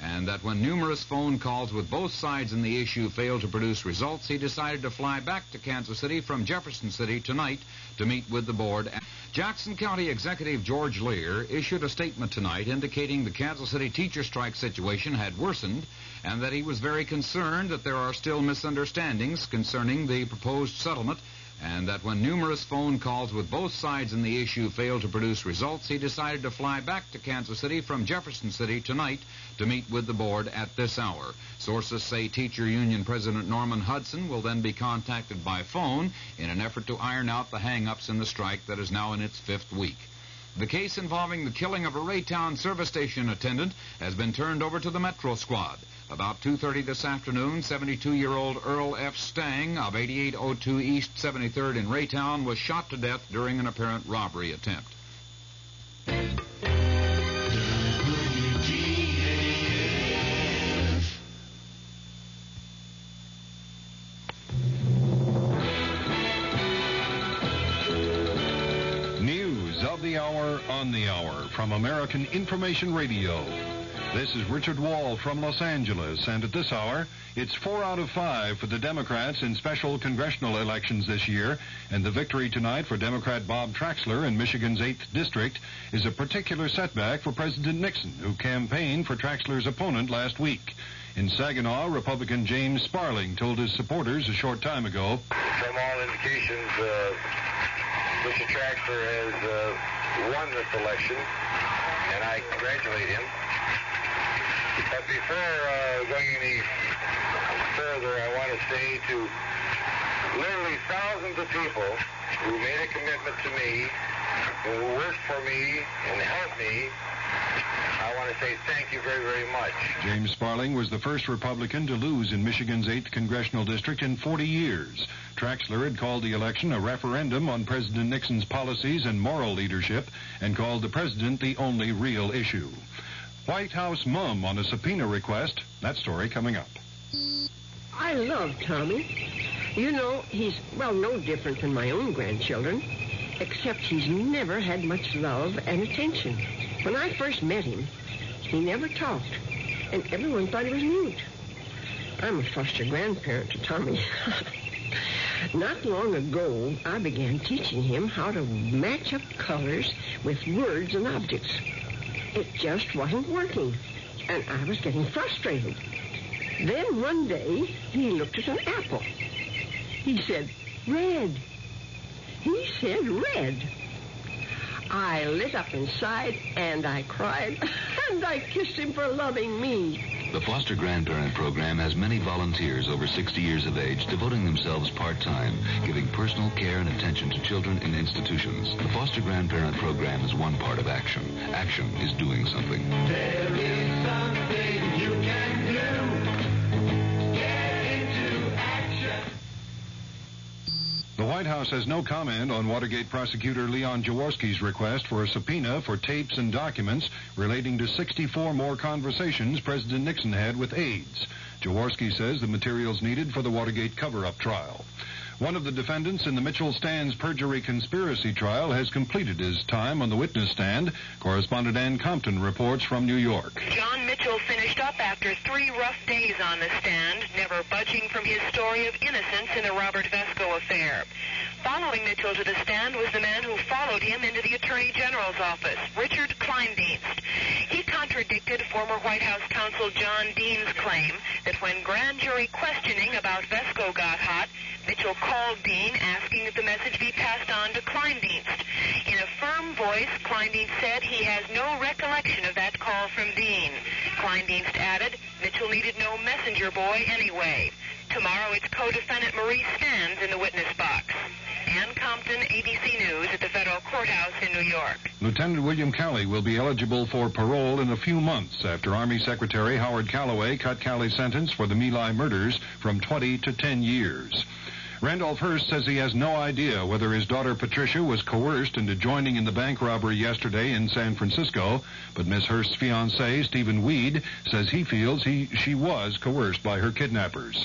and that when numerous phone calls with both sides in the issue failed to produce results, he decided to fly back to Kansas City from Jefferson City tonight to meet with the board. Jackson County Executive George Lear issued a statement tonight indicating the Kansas City teacher strike situation had worsened and that he was very concerned that there are still misunderstandings concerning the proposed settlement, and that when numerous phone calls with both sides in the issue failed to produce results, he decided to fly back to Kansas City from Jefferson City tonight to meet with the board at this hour. Sources say Teacher Union President Norman Hudson will then be contacted by phone in an effort to iron out the hang-ups in the strike that is now in its 5th week. The case involving the killing of a Raytown service station attendant has been turned over to the Metro Squad. About 2:30 this afternoon, 72-year-old Earl F. Stang of 8802 East 73rd in Raytown was shot to death during an apparent robbery attempt. News of the hour on the hour from American Information Radio. This is Richard Wall from Los Angeles, and at this hour, it's 4 out of 5 for the Democrats in special congressional elections this year, and the victory tonight for Democrat Bob Traxler in Michigan's 8th District is a particular setback for President Nixon, who campaigned for Traxler's opponent last week. In Saginaw, Republican James Sparling told his supporters a short time ago, "From all indications, Mr. Traxler has won this election, and I congratulate him. But before going any further, I want to say to literally thousands of people who made a commitment to me, who worked for me and helped me, I want to say thank you very, very much." James Sparling was the first Republican to lose in Michigan's 8th congressional district in 40 years. Traxler had called the election a referendum on President Nixon's policies and moral leadership and called the president the only real issue. White House mum on a subpoena request. That story coming up. I love Tommy. You know, he's, no different than my own grandchildren, except he's never had much love and attention. When I first met him, he never talked, and everyone thought he was mute. I'm a foster grandparent to Tommy. Not long ago, I began teaching him how to match up colors with words and objects. It just wasn't working, and I was getting frustrated. Then one day, he looked at an apple. He said, "Red." He said red. I lit up inside, and I cried, and I kissed him for loving me. The Foster Grandparent Program has many volunteers over 60 years of age devoting themselves part-time, giving personal care and attention to children in institutions. The Foster Grandparent Program is one part of action. Action is doing something. There is something you can do. Get into action. The White House has no comment on Watergate prosecutor Leon Jaworski's request for a subpoena for tapes and documents relating to 64 more conversations President Nixon had with aides. Jaworski says the materials needed for the Watergate cover-up trial. One of the defendants in the Mitchell-Stans perjury conspiracy trial has completed his time on the witness stand. Correspondent Ann Compton reports from New York. John Mitchell finished up after 3 rough days on the stand, never budging from his story of innocence in the Robert Vesco affair. Following Mitchell to the stand was the man who followed him into the Attorney General's office, Richard Kleindienst. He contradicted former White House counsel John Dean's claim that when grand jury questioning about Vesco got hot, Mitchell called Dean asking that the message be passed on to Kleindienst. In a firm voice, Kleindienst said he has no recollection of that call from Dean. Kleindienst added, Mitchell needed no messenger boy anyway. Tomorrow it's co-defendant Maurice Stans in the witness box. Ann Compton, ABC News at the federal courthouse in New York. Lieutenant William Calley will be eligible for parole in a few months after Army Secretary Howard Callaway cut Calley's sentence for the My Lai murders from 20 to 10 years. Randolph Hearst says he has no idea whether his daughter Patricia was coerced into joining in the bank robbery yesterday in San Francisco, but Miss Hearst's fiancé, Stephen Weed, says he feels she was coerced by her kidnappers.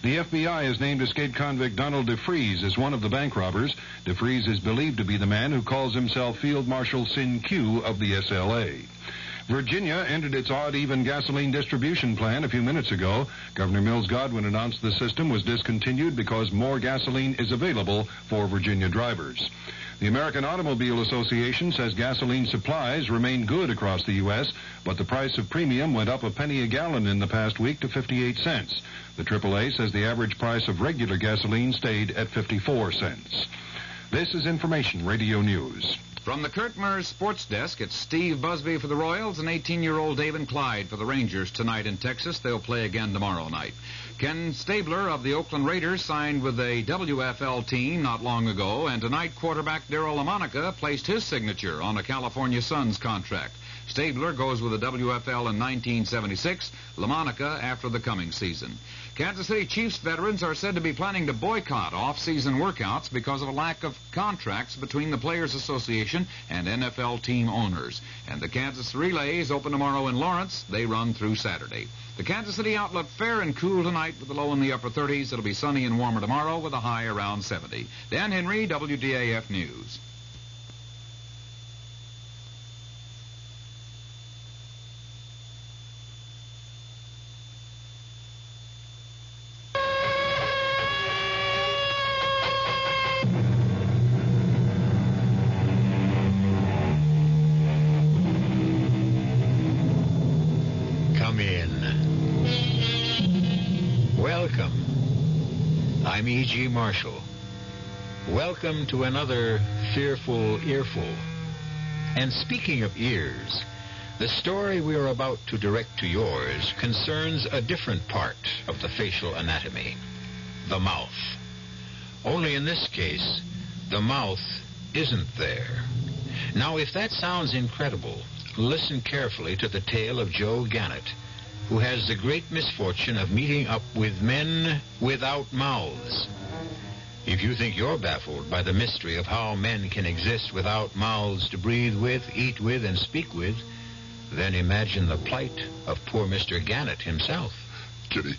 The FBI has named escaped convict Donald DeFries as one of the bank robbers. DeFries is believed to be the man who calls himself Field Marshal Sin Q of the SLA. Virginia ended its odd-even gasoline distribution plan a few minutes ago. Governor Mills Godwin announced the system was discontinued because more gasoline is available for Virginia drivers. The American Automobile Association says gasoline supplies remain good across the U.S., but the price of premium went up a penny a gallon in the past week to 58 cents. The AAA says the average price of regular gasoline stayed at 54 cents. This is Information Radio News. From the Kurt Murs Sports Desk, it's Steve Busby for the Royals and 18-year-old David Clyde for the Rangers tonight in Texas. They'll play again tomorrow night. Ken Stabler of the Oakland Raiders signed with a WFL team not long ago, and tonight quarterback Darryl LaMonica placed his signature on a California Suns contract. Stabler goes with the WFL in 1976, LaMonica after the coming season. Kansas City Chiefs veterans are said to be planning to boycott off-season workouts because of a lack of contracts between the Players Association and NFL team owners. And the Kansas Relays open tomorrow in Lawrence. They run through Saturday. The Kansas City outlook fair and cool tonight with the low in the upper 30s. It'll be sunny and warmer tomorrow with a high around 70. Dan Henry, WDAF News. I'm E.G. Marshall. Welcome to another fearful earful. And speaking of ears, the story we are about to direct to yours concerns a different part of the facial anatomy, the mouth. Only in this case, the mouth isn't there. Now, if that sounds incredible, listen carefully to the tale of Joe Gannett, who has the great misfortune of meeting up with men without mouths. If you think you're baffled by the mystery of how men can exist without mouths to breathe with, eat with, and speak with, then imagine the plight of poor Mr. Gannett himself. Kitty,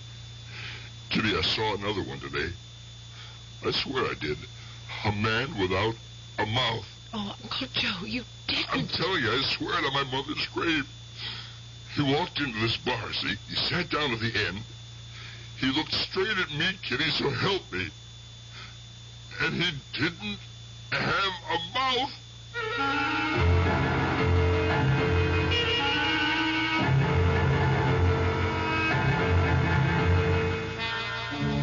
I saw another one today. I swear I did. A man without a mouth. Oh, Uncle Joe, you didn't. I'm telling you, I swear it on my mother's grave. He walked into this bar, see? He sat down at the end. He looked straight at me, Kitty, so help me. And he didn't have a mouth.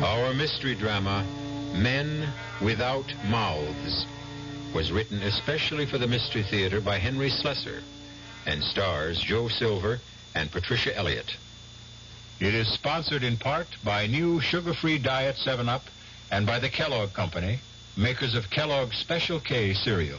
Our mystery drama, Men Without Mouths, was written especially for the Mystery Theater by Henry Slessor and stars Joe Silver and Patricia Elliott. It is sponsored in part by new sugar-free Diet 7-Up and by the Kellogg Company, makers of Kellogg's Special K cereal.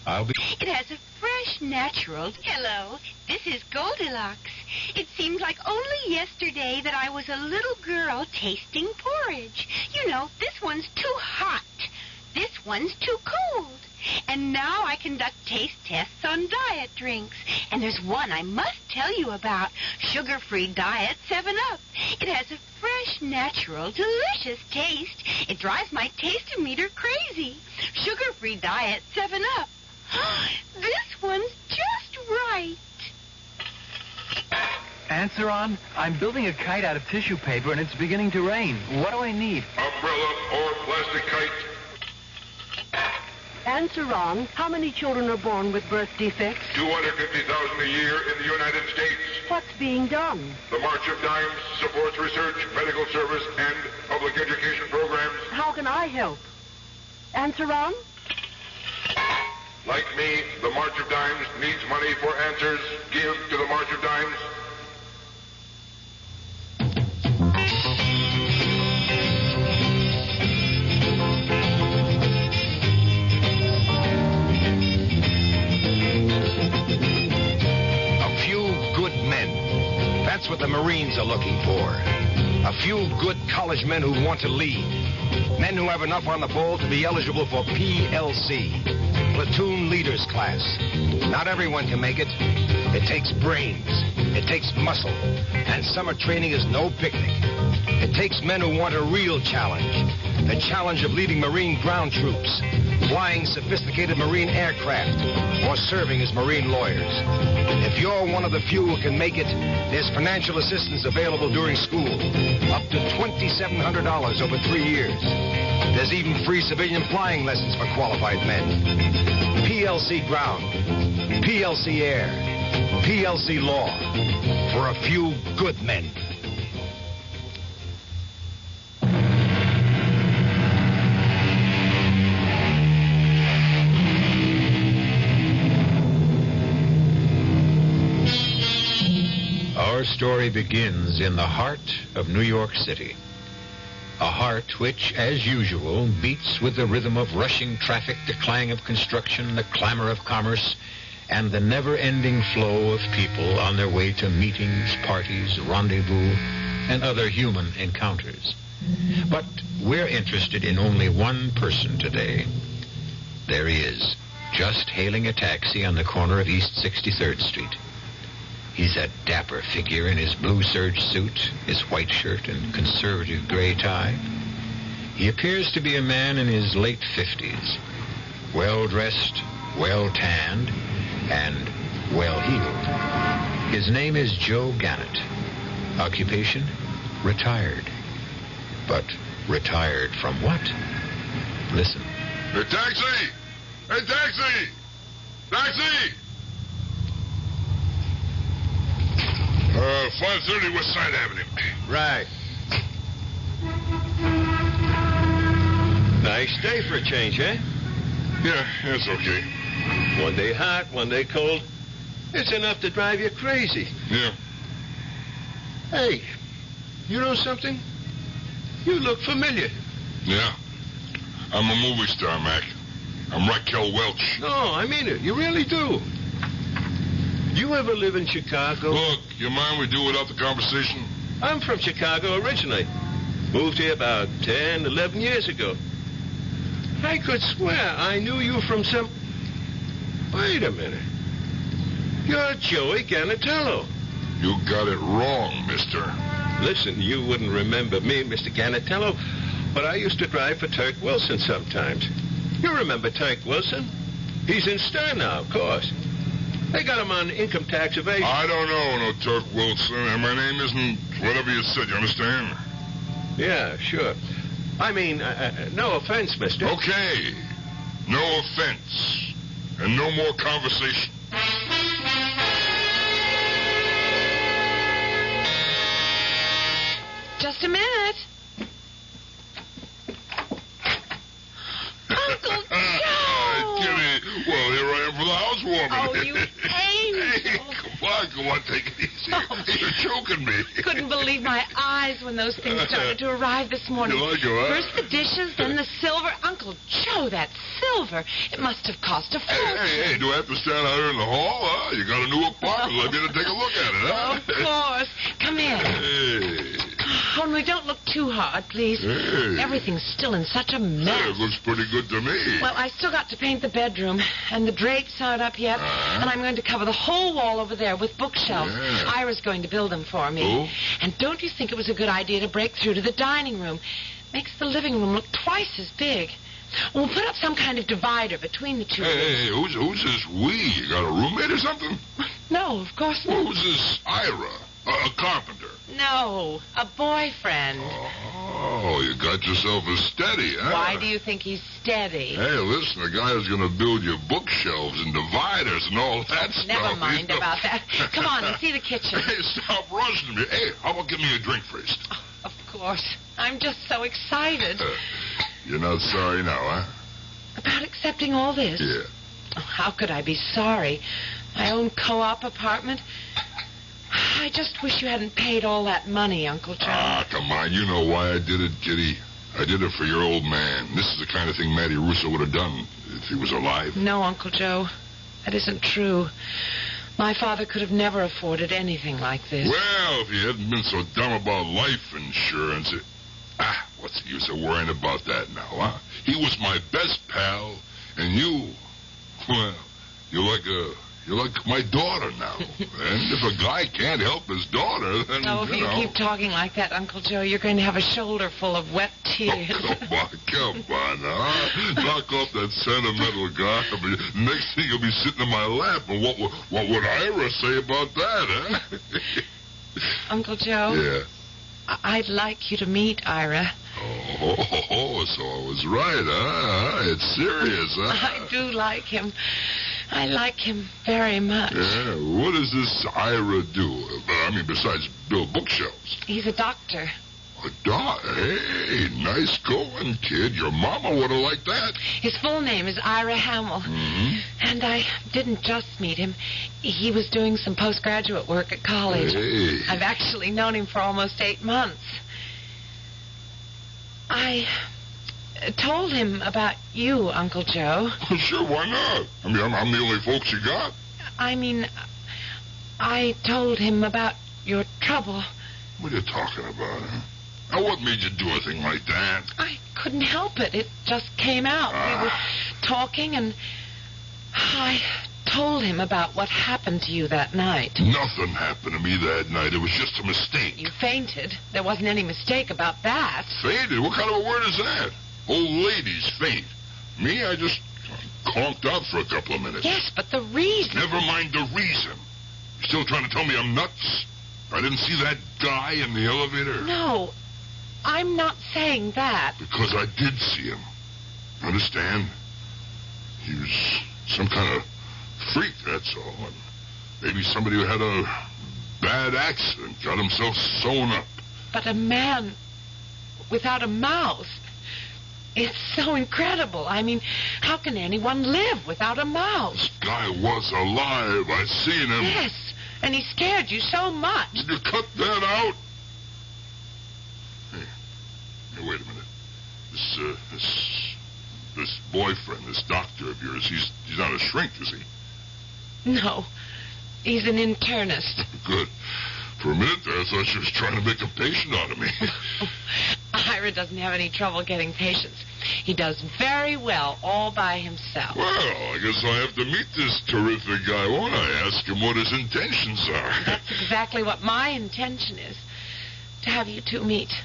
It has a fresh, natural... Hello, this is Goldilocks. It seems like only yesterday that I was a little girl tasting porridge. You know, this one's too hot. This one's too cold. And now I conduct taste tests on diet drinks. And there's one I must tell you about, sugar-free Diet 7-Up. It has a fresh, natural, delicious taste. It drives my taste-o-meter crazy. Sugar-free Diet 7-Up. This one's just right. Answer on. I'm building a kite out of tissue paper, and it's beginning to rain. What do I need? Umbrella or plastic kite. Answer on. How many children are born with birth defects? 250,000 a year in the United States. What's being done? The March of Dimes supports research, medical service, and public education programs. How can I help? Answer on. Like me, the March of Dimes needs money for answers. Give to the March of Dimes. That's what the Marines are looking for. A few good college men who want to lead. Men who have enough on the ball to be eligible for PLC, Platoon Leaders Class. Not everyone can make it. It takes brains. It takes muscle. And summer training is no picnic. It takes men who want a real challenge. The challenge of leading Marine ground troops. flying sophisticated marine aircraft, or serving as marine lawyers. If you're one of the few who can make it, there's financial assistance available during school, up to $2,700 over 3 years. There's even free civilian flying lessons for qualified men. PLC Ground, PLC Air, PLC Law, for a few good men. Our story begins in the heart of New York City. A heart which, as usual, beats with the rhythm of rushing traffic, the clang of construction, the clamor of commerce, and the never-ending flow of people on their way to meetings, parties, rendezvous, and other human encounters. But we're interested in only one person today. There he is, just hailing a taxi on the corner of East 63rd Street. He's a dapper figure in his blue serge suit, his white shirt, and conservative gray tie. He appears to be a man in his late 50s, well-dressed, well-tanned, and well-heeled. His name is Joe Gannett. Occupation? Retired. But retired from what? Listen. Hey, taxi! Hey, taxi! Taxi! 530 West Side Avenue. Right. Nice day for a change, eh? Yeah, it's okay. One day hot, one day cold. It's enough to drive you crazy. Yeah. Hey, you know something? You look familiar. Yeah. I'm a movie star, Mac. I'm Raquel Welch. No, I mean it. You really do. You ever live in Chicago? Look, you mind we do without the conversation? I'm from Chicago originally. Moved here about 10, 11 years ago. I could swear I knew you from some... Wait a minute. You're Joey Ganatello. You got it wrong, mister. Listen, you wouldn't remember me, Mr. Ganatello, but I used to drive for Turk Wilson sometimes. You remember Turk Wilson? He's in Stern now, of course. They got him on income tax evasion. I don't know no Turk Wilson, and my name isn't whatever you said, you understand? Yeah, sure. I mean, no offense, mister. Okay. No offense. And no more conversation. Just a minute. Uncle Joe! Jimmy, well, here I am for the housewarming. Oh, you angel. Hey, come on, take it easy. Oh. You're choking me. Couldn't believe my eyes when those things started to arrive this morning. You like it, huh? First the dishes, then the silver. Uncle Joe, that silver. It must have cost a fortune. Hey, do I have to stand out here in the hall, huh? You got a new apartment. Let me in and take a look at it, huh? Of course. Come in. Hey. Only don't look too hard, please. Hey. Everything's still in such a mess. Hey, it looks pretty good to me. Well, I still got to paint the bedroom, and the drapes aren't up yet, and I'm going to cover the whole wall over there with bookshelves. Yeah. Ira's going to build them for me. Oh? And don't you think it was a good idea to break through to the dining room? Makes the living room look twice as big. We'll put up some kind of divider between the two. Hey, who's this we? You got a roommate or something? No, of course not. Well, who's this Ira? A carpenter. No, a boyfriend. Oh, you got yourself a steady, huh? Why do you think he's steady? Hey, listen, the guy who's going to build your bookshelves and dividers and all that stuff. Never mind about that. Come on and see the kitchen. Hey, stop rushing me. Hey, how about give me a drink first? Oh, of course. I'm just so excited. You're not sorry now, huh? About accepting all this? Yeah. Oh, how could I be sorry? My own co-op apartment. I just wish you hadn't paid all that money, Uncle Joe. Ah, come on. You know why I did it, Kitty. I did it for your old man. This is the kind of thing Matty Russo would have done if he was alive. No, Uncle Joe. That isn't true. My father could have never afforded anything like this. Well, if he hadn't been so dumb about life insurance... what's the use of worrying about that now, huh? He was my best pal, and you... Well, you're You're like my daughter now. And if a guy can't help his daughter, then, if you keep talking like that, Uncle Joe, you're going to have a shoulder full of wet tears. Oh, come on, huh? Knock off that sentimental garbage. Next thing you'll be sitting in my lap, and what would Ira say about that, huh? Uncle Joe? Yeah? I'd like you to meet Ira. Oh, so I was right, huh? It's serious, huh? I do like him. I like him very much. Yeah, what does this Ira do? I mean, besides build bookshelves? He's a doctor. A doctor? Hey, nice going, kid. Your mama would have liked that. His full name is Ira Hamill. Mm-hmm. And I didn't just meet him. He was doing some postgraduate work at college. Hey. I've actually known him for almost 8 months. I told him about you, Uncle Joe. Sure, why not? I mean, I'm the only folks you got. I mean, I told him about your trouble. What are you talking about, huh? Now, what made you do a thing like that? I couldn't help it. It just came out. We were talking, and I told him about what happened to you that night. Nothing happened to me that night. It was just a mistake. You fainted. There wasn't any mistake about that. Fainted? What kind of a word is that? Old ladies faint. Me, I just conked out for a couple of minutes. Yes, but the reason... Never mind the reason. You're still trying to tell me I'm nuts? I didn't see that guy in the elevator? No, I'm not saying that. Because I did see him. Understand? He was some kind of freak, that's all. And maybe somebody who had a bad accident got himself sewn up. But a man without a mouth... It's so incredible. I mean, how can anyone live without a mouth? This guy was alive. I seen him. Yes, and he scared you so much. Did you cut that out? Hey, wait a minute. This boyfriend, this doctor of yours, he's not a shrink, is he? No, he's an internist. Good. For a minute there, I thought she was trying to make a patient out of me. Ira doesn't have any trouble getting patients. He does very well all by himself. Well, I guess I have to meet this terrific guy, won't I? Ask him what his intentions are. That's exactly what my intention is. To have you two meet.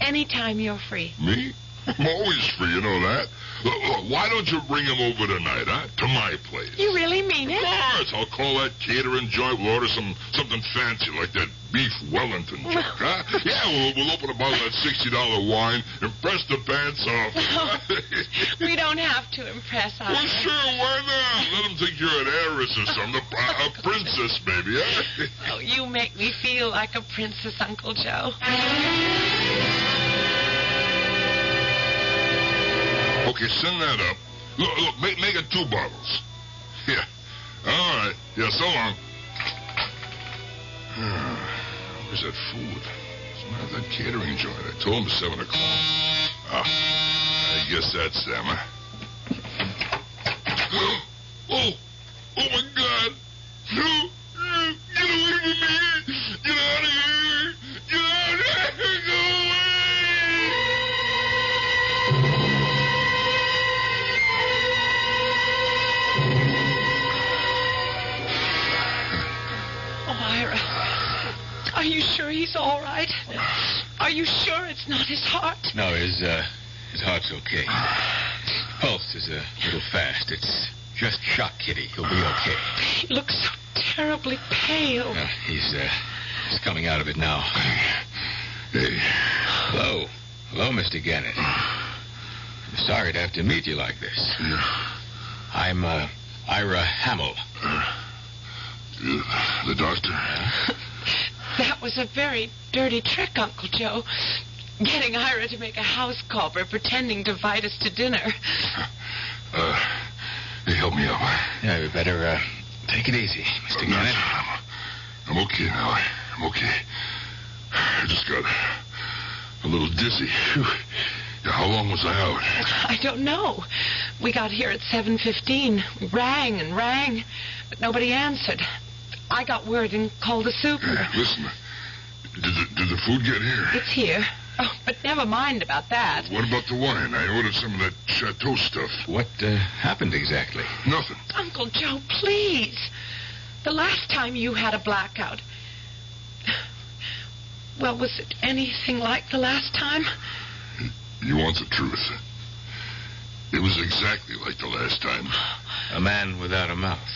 Anytime you're free. Me? I'm always free, you know that. Look, why don't you bring him over tonight, huh? To my place. You really mean it? Of course. I'll call that catering joint. We'll order something fancy like that beef Wellington joint, huh? Yeah, we'll open a bottle of that $60 wine, impress the pants off. We don't have to impress Ira. Well, sure, why not? Let him think you're an heiress or something. A princess, maybe, huh? Oh, you make me feel like a princess, Uncle Joe. Okay, send that up. Look, make it 2 bottles. Yeah. All right. Yeah, so long. Where's that food? It's not that catering joint. I told him 7 o'clock. I guess that's them, huh? Oh, my God. No. Get away from me. Get out of here. Get out of here. Go away. Are you sure he's all right? Are you sure it's not his heart? No, his heart's okay. Pulse is a little fast. It's just shock, Kitty. He'll be okay. He looks so terribly pale. He's coming out of it now. Hey. Hello, Mr. Gannett. I'm sorry to have to meet you like this. Yeah. I'm Ira Hamill. The doctor? That was a very dirty trick, Uncle Joe. Getting Ira to make a house call by pretending to invite us to dinner. Hey, help me up. Yeah, we better take it easy, Mr. Gannett. I'm okay now. I'm okay. I just got a little dizzy. Yeah, how long was I out? I don't know. We got here at 7:15. We rang and rang, but nobody answered. I got word and called the super. Hey, listen, did the food get here? It's here. Oh, but never mind about that. What about the wine? I ordered some of that chateau stuff. What happened exactly? Nothing. Uncle Joe, please. The last time you had a blackout. Well, was it anything like the last time? You want the truth? It was exactly like the last time. A man without a mouth.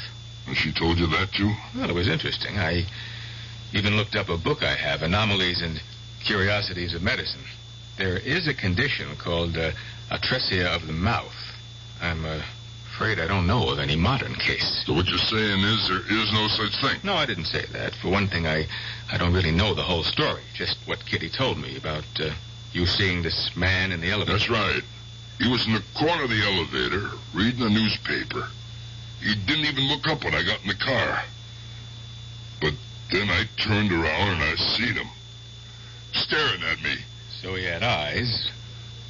And she told you that, too? Well, it was interesting. I even looked up a book I have, Anomalies and Curiosities of Medicine. There is a condition called atresia of the mouth. I'm afraid I don't know of any modern case. So what you're saying is there is no such thing? No, I didn't say that. For one thing, I don't really know the whole story. Just what Kitty told me about you seeing this man in the elevator. That's right. He was in the corner of the elevator reading the newspaper. He didn't even look up when I got in the car. But then I turned around and I seen him staring at me. So he had eyes,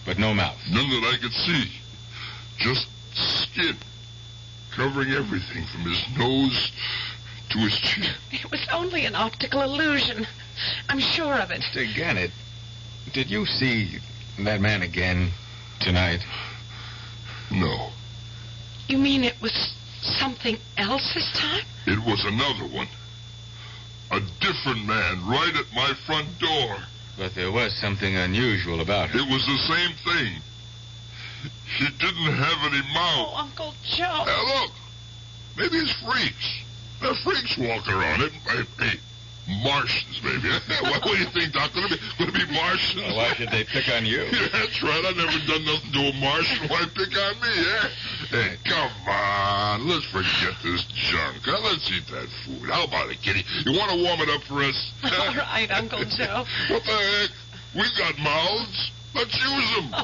but no mouth. None that I could see. Just skin, covering everything from his nose to his chin. It was only an optical illusion. I'm sure of it. Mr. Gannett, did you see that man again tonight? No. You mean it was something else this time? It was another one. A different man right at my front door. But there was something unusual about him. It was the same thing. He didn't have any mouth. Oh, Uncle Joe. Hey, look. Maybe it's freaks. There are freaks walking around. Hey, Martians, maybe. What do you think, Doc? Going to be Martians? Well, why should they pick on you? Yeah, that's right. I've never done nothing to a Martian. Why pick on me, eh? Hey, come on. Let's forget this junk. Let's eat that food. How about it, Kitty? You want to warm it up for us? All right, Uncle Joe. What the heck? We got mouths. Let's use them.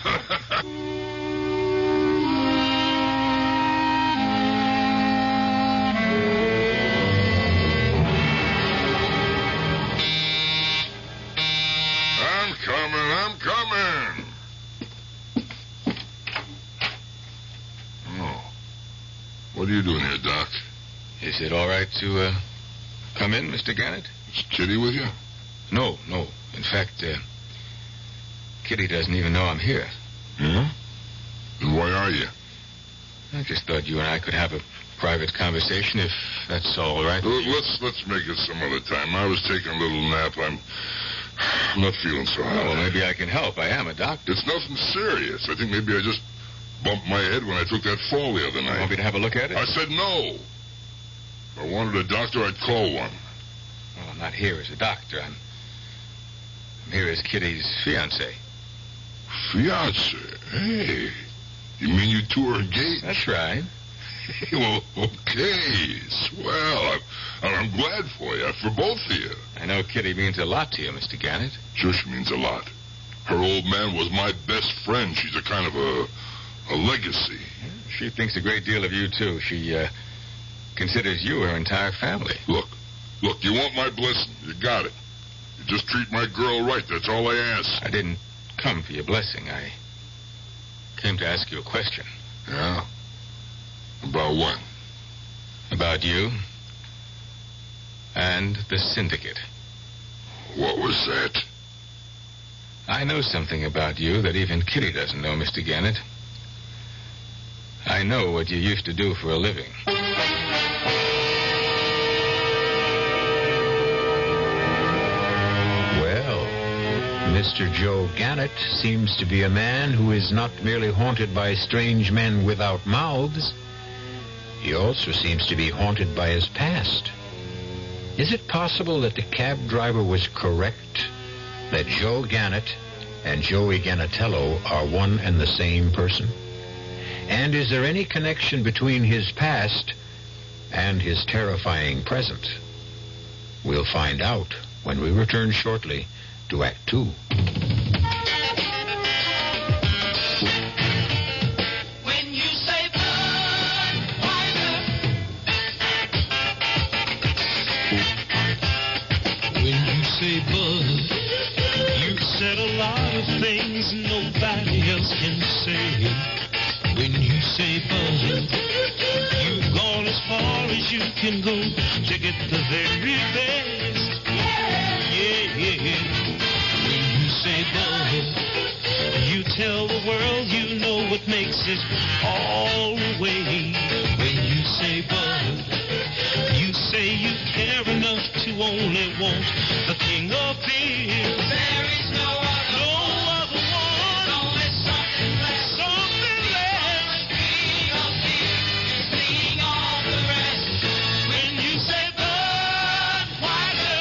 I'm coming. Oh. What are you doing here, Doc? Is it all right to come in, Mr. Gannett? Is Kitty with you? No. In fact, Kitty doesn't even know I'm here. Yeah? And why are you? I just thought you and I could have a private conversation, if that's all right. Let's make it some other time. I was taking a little nap. I'm not feeling so hot. Well, maybe I can help. I am a doctor. It's nothing serious. I think maybe I just bumped my head when I took that fall the other night. You want me to have a look at it? I said no. If I wanted a doctor, I'd call one. Well, I'm not here as a doctor. I'm here as Kitty's fiancé. Fiancé? Hey. You mean you two are engaged? That's right. Well, okay. Swell. I'm glad for you, for both of you. I know Kitty means a lot to you, Mr. Gannett. Sure, she means a lot. Her old man was my best friend. She's a kind of a legacy. She thinks a great deal of you, too. She considers you her entire family. Look, you want my blessing. You got it. You just treat my girl right. That's all I ask. I didn't come for your blessing. I came to ask you a question. Yeah? About what? About you and the syndicate. What was that? I know something about you that even Kitty doesn't know, Mr. Gannett. I know what you used to do for a living. Well, Mr. Joe Gannett seems to be a man who is not merely haunted by strange men without mouths. He also seems to be haunted by his past. Is it possible that the cab driver was correct, that Joe Gannett and Joey Gannatello are one and the same person? And is there any connection between his past and his terrifying present? We'll find out when we return shortly to Act 2. Say, Bud, you said a lot of things nobody else can say. When you say, Bud, you've gone as far as you can go to get the very best. Yeah. When you say, Bud, you tell the world you know what makes it all the way. When you say, Bud, you say you want, the king of fears. There is no other one. Only something less. Something less. The king of fears, fleeing all the rest. When you say Budweiser,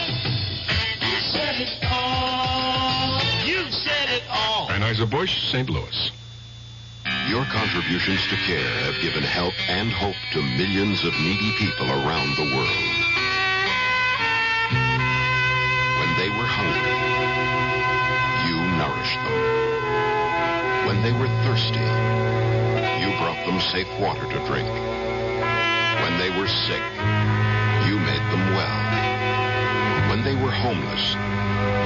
you said it all. You said it all. Anheuser-Busch, St. Louis. Your contributions to care have given help and hope to millions of needy people around the world. When they were hungry, you nourished them. When they were thirsty, you brought them safe water to drink. When they were sick, you made them well. When they were homeless,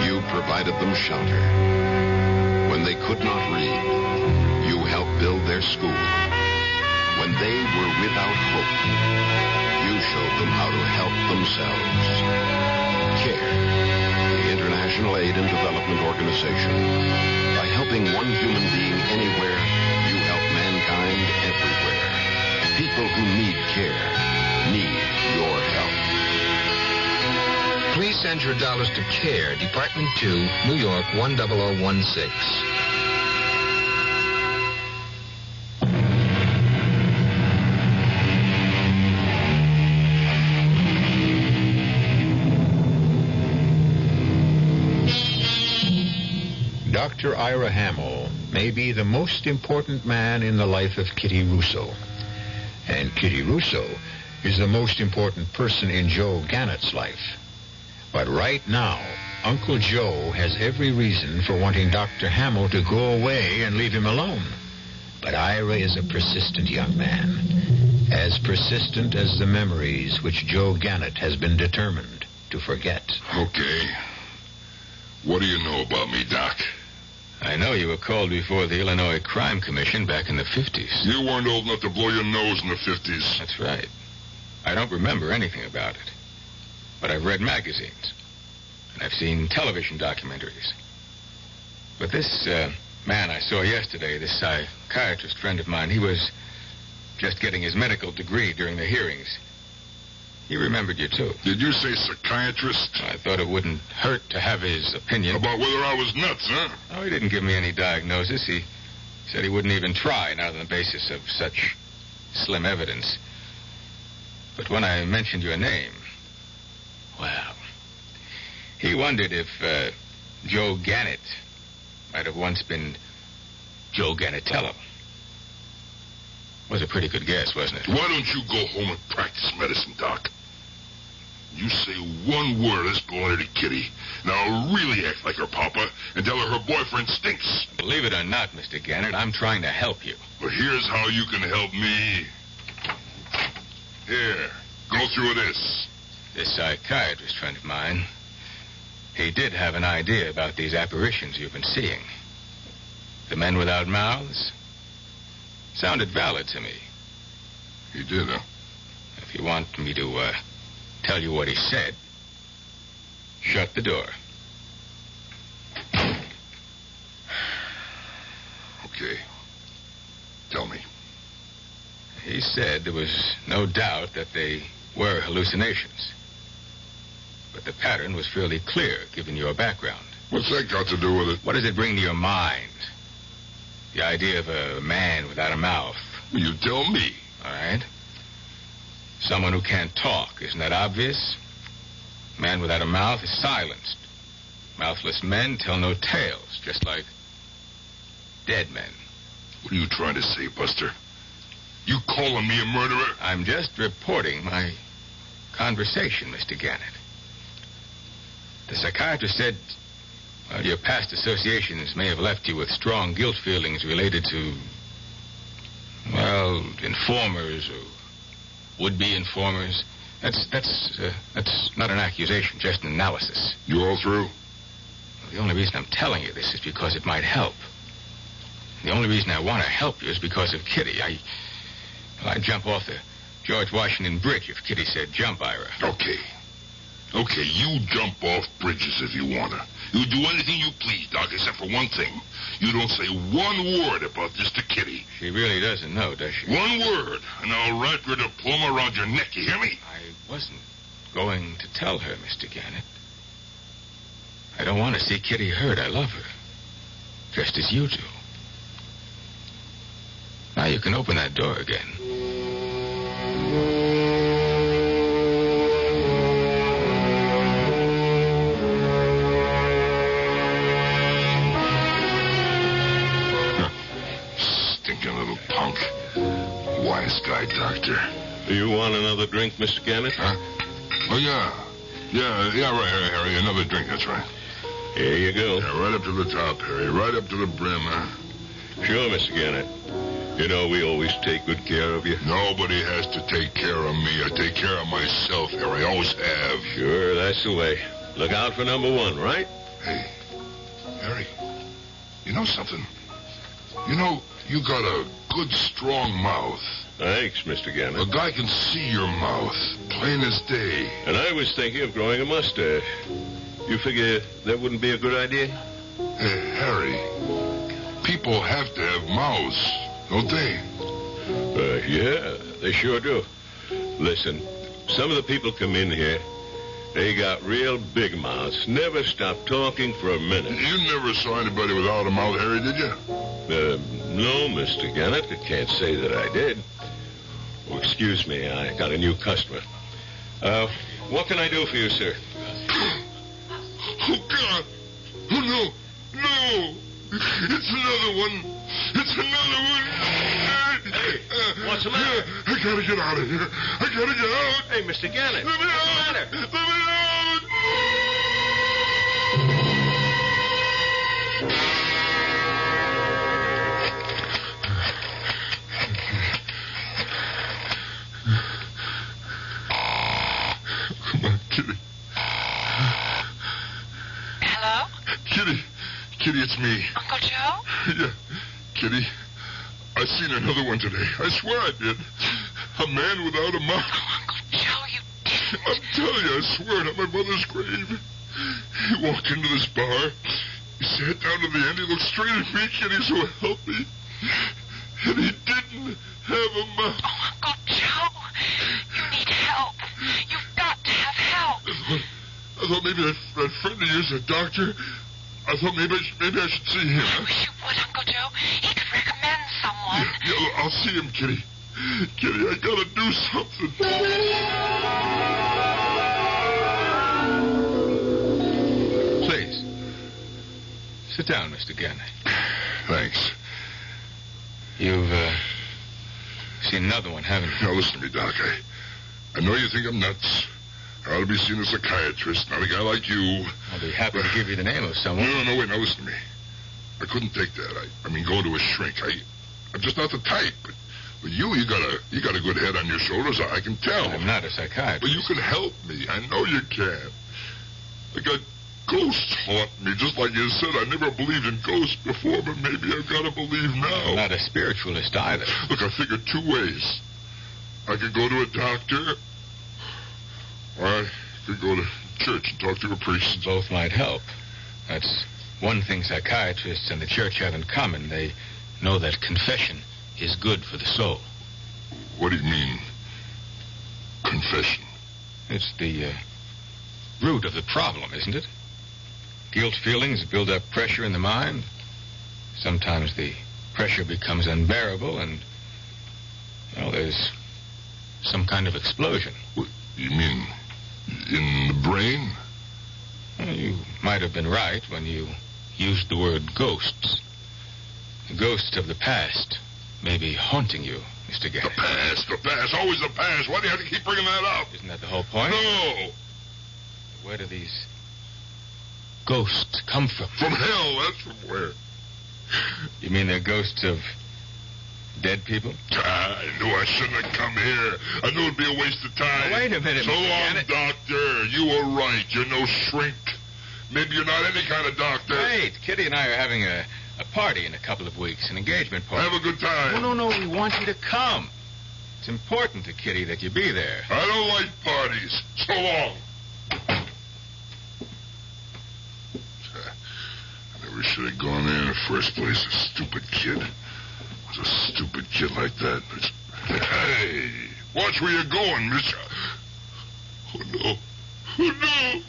you provided them shelter. When they could not read, you helped build their school. When they were without hope, you showed them how to help themselves. CARE, the International Aid and Development Organization. By helping one human being anywhere, you help mankind everywhere. People who need care need your help. Please send your dollars to CARE, Department 2, New York 10016. Dr. Ira Hamill may be the most important man in the life of Kitty Russo. And Kitty Russo is the most important person in Joe Gannett's life. But right now, Uncle Joe has every reason for wanting Dr. Hamill to go away and leave him alone. But Ira is a persistent young man, as persistent as the memories which Joe Gannett has been determined to forget. Okay. What do you know about me, Doc? I know you were called before the Illinois Crime Commission back in the 50s. You weren't old enough to blow your nose in the 50s. That's right. I don't remember anything about it. But I've read magazines. And I've seen television documentaries. But this man I saw yesterday, this psychiatrist friend of mine, he was just getting his medical degree during the hearings. He remembered you, too. Did you say psychiatrist? I thought it wouldn't hurt to have his opinion. About whether I was nuts, huh? Oh, he didn't give me any diagnosis. He said he wouldn't even try, not on the basis of such slim evidence. But when I mentioned your name, well, he wondered if Joe Gannett might have once been Joe Gannatello. Was a pretty good guess, wasn't it? Why don't you go home and practice medicine, Doc? You say one word of this going to Kitty. Now really act like her papa and tell her her boyfriend stinks. Believe it or not, Mr. Gannett, I'm trying to help you. Well, here's how you can help me. Here, go through this. This psychiatrist friend of mine, he did have an idea about these apparitions you've been seeing. The men without mouths sounded valid to me. He did, huh? If you want me to tell you what he said, shut the door. Okay. Tell me. He said there was no doubt that they were hallucinations. But the pattern was fairly clear, given your background. What's that got to do with it? What does it bring to your mind? The idea of a man without a mouth. You tell me. All right. Someone who can't talk. Isn't that obvious? A man without a mouth is silenced. Mouthless men tell no tales, just like dead men. What are you trying to say, Buster? You calling me a murderer? I'm just reporting my conversation, Mr. Gannett. The psychiatrist said, well, your past associations may have left you with strong guilt feelings related to, well, informers or would-be informers. That's not an accusation, just an analysis. You all through? Well, the only reason I'm telling you this is because it might help. The only reason I want to help you is because of Kitty. I'd jump off the George Washington Bridge if Kitty said jump, Ira. Okay, you jump off bridges if you want to. You do anything you please, Doc, except for one thing. You don't say one word about this to Kitty. She really doesn't know, does she? One word, and I'll wrap your diploma around your neck, you hear me? I wasn't going to tell her, Mr. Gannett. I don't want to see Kitty hurt. I love her. Just as you do. Now you can open that door again. Stinking little punk. Wise guy, Doctor. Do you want another drink, Mr. Gannett? Huh? Oh, yeah. Yeah, right, Harry. Another drink, that's right. Here you go. Yeah, right up to the top, Harry. Right up to the brim, huh? Sure, Mr. Gannett. You know, we always take good care of you. Nobody has to take care of me. I take care of myself, Harry. I always have. Sure, that's the way. Look out for number one, right? Hey, Harry, you know something? You know, you got a good, strong mouth. Thanks, Mr. Gannett. A guy can see your mouth, plain as day. And I was thinking of growing a mustache. You figure that wouldn't be a good idea? Hey, Harry, people have to have mouths, don't they? Yeah, they sure do. Listen, some of the people come in here, they got real big mouths, never stop talking for a minute. You never saw anybody without a mouth, Harry, did you? No, Mr. Gannett, I can't say that I did. Oh, excuse me, I got a new customer. What can I do for you, sir? Oh, God. Oh, no. No. It's another one. It's another one. Hey, what's the matter? I gotta get out of here. I gotta get out. Hey, Mr. Gannett. Let me what's out. the matter? Let me out. Come on, Kitty. Hello? Kitty, it's me. Uncle Joe? Yeah, Kitty. I seen another one today. I swear I did. A man without a mouth. Oh, Uncle Joe, you didn't. I'm telling you, I swear it on my mother's grave. He walked into this bar. He sat down to the end. He looked straight at me, Kitty, so help me. And he didn't have a mouth. Oh, Uncle Joe, you need help. You've got to have help. I thought maybe that friend of yours, a doctor, I thought maybe I should see him. I wish you would, Uncle Joe. He could recommend someone. Yeah, I'll see him, Kitty. Kitty, I gotta do something. Please. Sit down, Mr. Gannett. Thanks. You've, seen another one, haven't you? Now, listen to me, Doc. I know you think I'm nuts. I ought to be seeing a psychiatrist, not a guy like you. I'll be happy to give you the name of someone. No, wait, now listen to me. I couldn't take that. I mean, going to a shrink. I'm just not the type. But you got a good head on your shoulders. I can tell. I'm not a psychiatrist. But you can help me. I know you can. I got ghosts haunt me, just like you said. I never believed in ghosts before, but maybe I've got to believe now. I'm not a spiritualist either. Look, I figured two ways. I could go to a doctor, or I could go to church and talk to a priest. Both might help. That's one thing psychiatrists and the church have in common. They know that confession is good for the soul. What do you mean, confession? It's the root of the problem, isn't it? Guilt feelings build up pressure in the mind. Sometimes the pressure becomes unbearable and, well, there's some kind of explosion. What, you mean in the brain? Well, you might have been right when you used the word ghosts. The ghosts of the past may be haunting you, Mr. Gannett. The past, always the past. Why do you have to keep bringing that up? Isn't that the whole point? No. Where do these ghosts come from? From hell, that's from where. You mean they're ghosts of dead people? I knew I shouldn't have come here. I knew it'd be a waste of time. Now, wait a minute, So Mr. long, Gannett. doctor. You were right. You're no shrink. Maybe you're not any kind of doctor. Wait, Kitty and I are having a party in a couple of weeks, an engagement party. Have a good time. No, we want you to come. It's important to Kitty that you be there. I don't like parties. So long. I never should have gone there in the first place. A stupid kid. Was a stupid kid like that. Hey, watch where you're going, mister. Oh, no. Oh, no.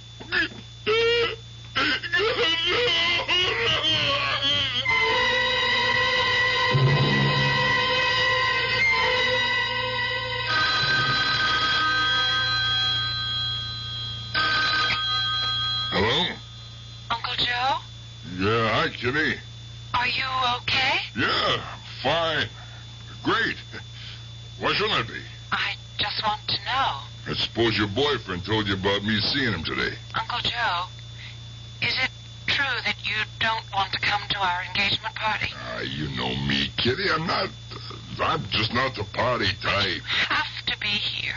Hello? Uncle Joe? Yeah, hi, Kitty. Are you okay? Yeah, fine. Great. Why shouldn't I be? I just want to know. I suppose your boyfriend told you about me seeing him today. Uncle Joe, is it true that you don't want to come to our engagement party? You know me, Kitty. I'm just not the party type. You have to be here.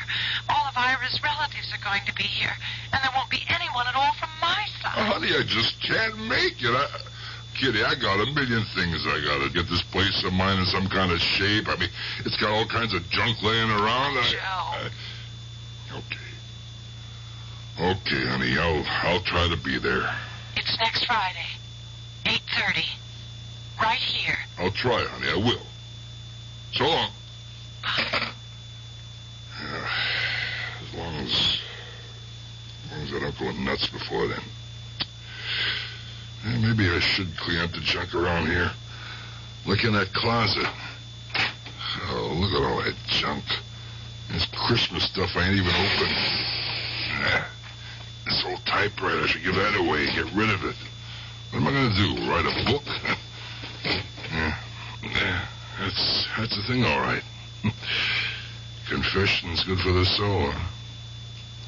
All of Ira's relatives are going to be here, and there won't be anyone at all from my side. Honey, I just can't make it. Kitty, I got a million things I got to get this place of mine in some kind of shape. I mean, it's got all kinds of junk laying around. Okay, honey, I'll try to be there. It's next Friday, 8:30, right here. I'll try, honey, I will. So long. As long as I don't go nuts before then. Maybe I should clean up the junk around here. Look in that closet. Oh, look at all that junk. This Christmas stuff I ain't even opened. This old typewriter, I should give that away, get rid of it. What am I going to do, write a book? Yeah, that's the thing, all right. Confession's good for the soul.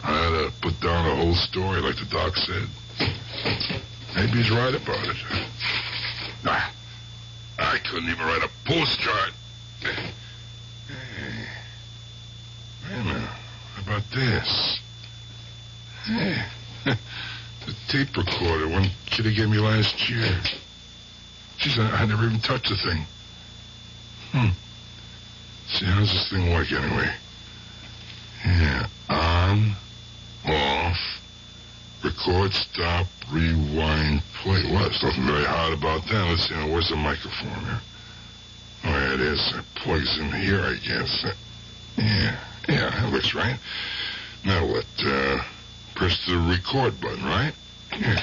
I had to put down a whole story like the doc said. Maybe he's right about it. I couldn't even write a postcard. Hey, wait a minute. How about this? Hey, the tape recorder one Kitty gave me last year. Jeez, I never even touched the thing. See, how's this thing work anyway? Yeah, on, off, record, stop, rewind, play. Well, there's nothing very hard about that. Let's see, now, where's the microphone here? Oh, yeah, it is. It plugs in here, I guess. Yeah, that looks right. Now what? Press the record button, right? Yeah.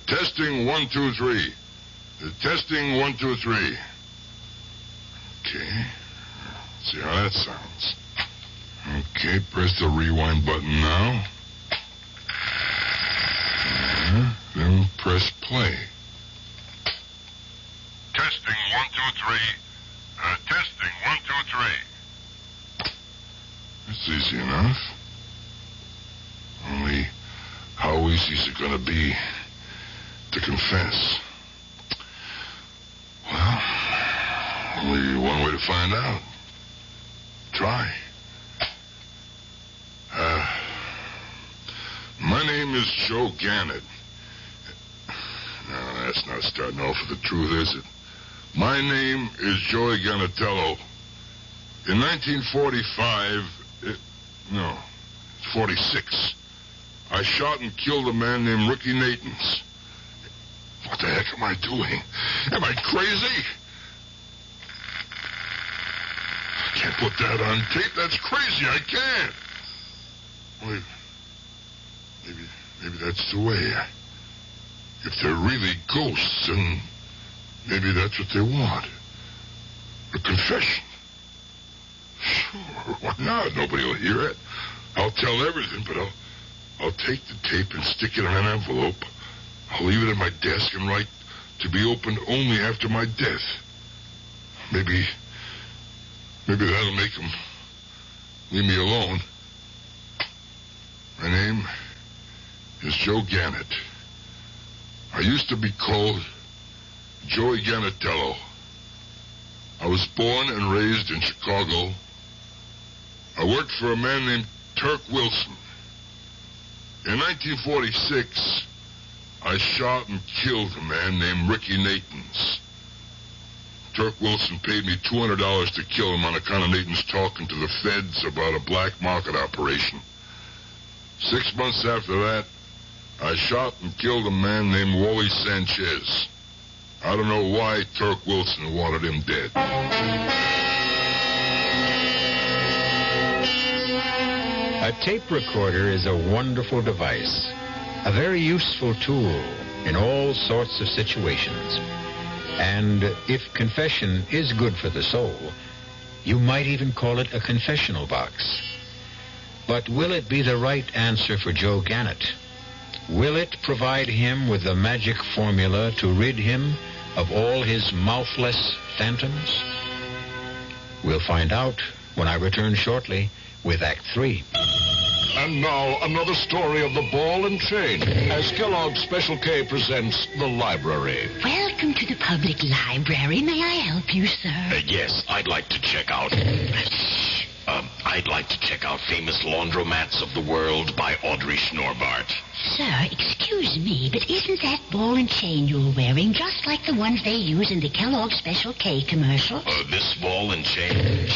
Testing 1, 2, 3. Testing 1, 2, 3. Okay. See how that sounds. Okay, press the rewind button now. Then press play. Testing 1, 2, 3. Testing 1, 2, 3. That's easy enough. Only, how easy is it going to be to confess? Well, only one way to find out. Try. My name is Joe Gannett. No, that's not starting off with the truth, is it? My name is Joey Gannatello. In 1945, 46, I shot and killed a man named Ricky Natans. What the heck am I doing? Am I crazy? I can't put that on tape. That's crazy. I can't. Wait. Maybe that's the way. If they're really ghosts, then maybe that's what they want. A confession. Sure, why not? Nobody will hear it. I'll tell everything, but I'll take the tape and stick it in an envelope. I'll leave it at my desk and write to be opened only after my death. Maybe that'll make them leave me alone. My name is Joe Gannett. I used to be called Joey Gannatello. I was born and raised in Chicago. I worked for a man named Turk Wilson. In 1946, I shot and killed a man named Ricky Natans. Turk Wilson paid me $200 to kill him on account of Natans talking to the feds about a black market operation. 6 months after that, I shot and killed a man named Wally Sanchez. I don't know why Turk Wilson wanted him dead. A tape recorder is a wonderful device. A very useful tool in all sorts of situations. And if confession is good for the soul, you might even call it a confessional box. But will it be the right answer for Joe Gannett? Will it provide him with the magic formula to rid him of all his mouthless phantoms? We'll find out when I return shortly with Act 3. And now, another story of the ball and chain, as Kellogg's Special K presents The Library. Welcome to the public library. May I help you, sir? Yes, I'd like to check out... I'd like to check out Famous Laundromats of the World by Audrey Schnorbart. Sir, excuse me, but isn't that ball and chain you're wearing just like the ones they use in the Kellogg's Special K commercial? This ball and chain?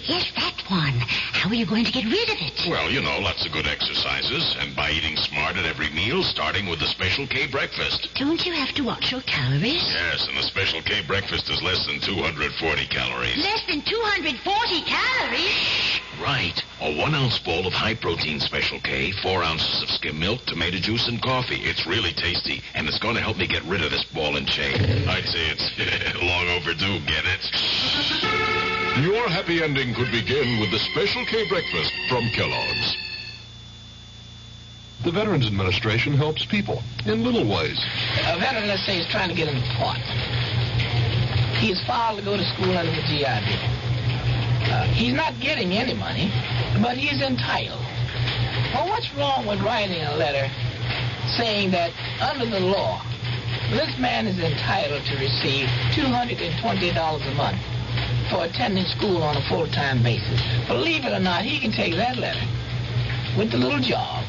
Yes, that one. How are you going to get rid of it? Well, you know, lots of good exercises, and by eating smart at every meal, starting with the Special K breakfast. Don't you have to watch your calories? Yes, and the Special K breakfast is less than 240 calories. Less than 240 calories? Right. A 1-ounce bowl of high-protein Special K, 4 ounces of skim milk, tomato juice, and coffee. It's really tasty, and it's going to help me get rid of this ball and chain. I'd say it's long overdue, get it? Your happy ending could begin with the Special K breakfast from Kellogg's. The Veterans Administration helps people in little ways. A veteran, let's say, is trying to get an apartment. He is filed to go to school under the GI Bill. He's not getting any money, but he's entitled. Well, what's wrong with writing a letter saying that under the law, this man is entitled to receive $220 a month for attending school on a full-time basis? Believe it or not, he can take that letter with the little job,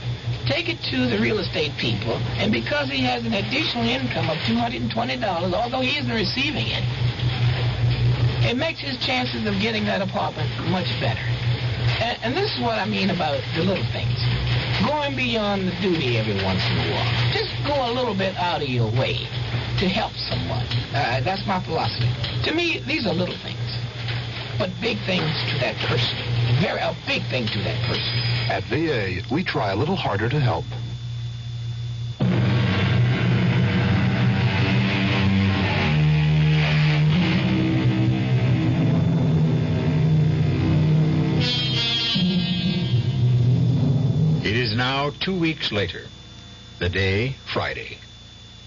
take it to the real estate people, and because he has an additional income of $220, although he isn't receiving it, it makes his chances of getting that apartment much better. And this is what I mean about the little things. Going beyond the duty every once in a while. Just go a little bit out of your way to help someone. That's my philosophy. To me, these are little things, but big things to that person. A big thing to that person. At VA, we try a little harder to help. It is now 2 weeks later. The day, Friday.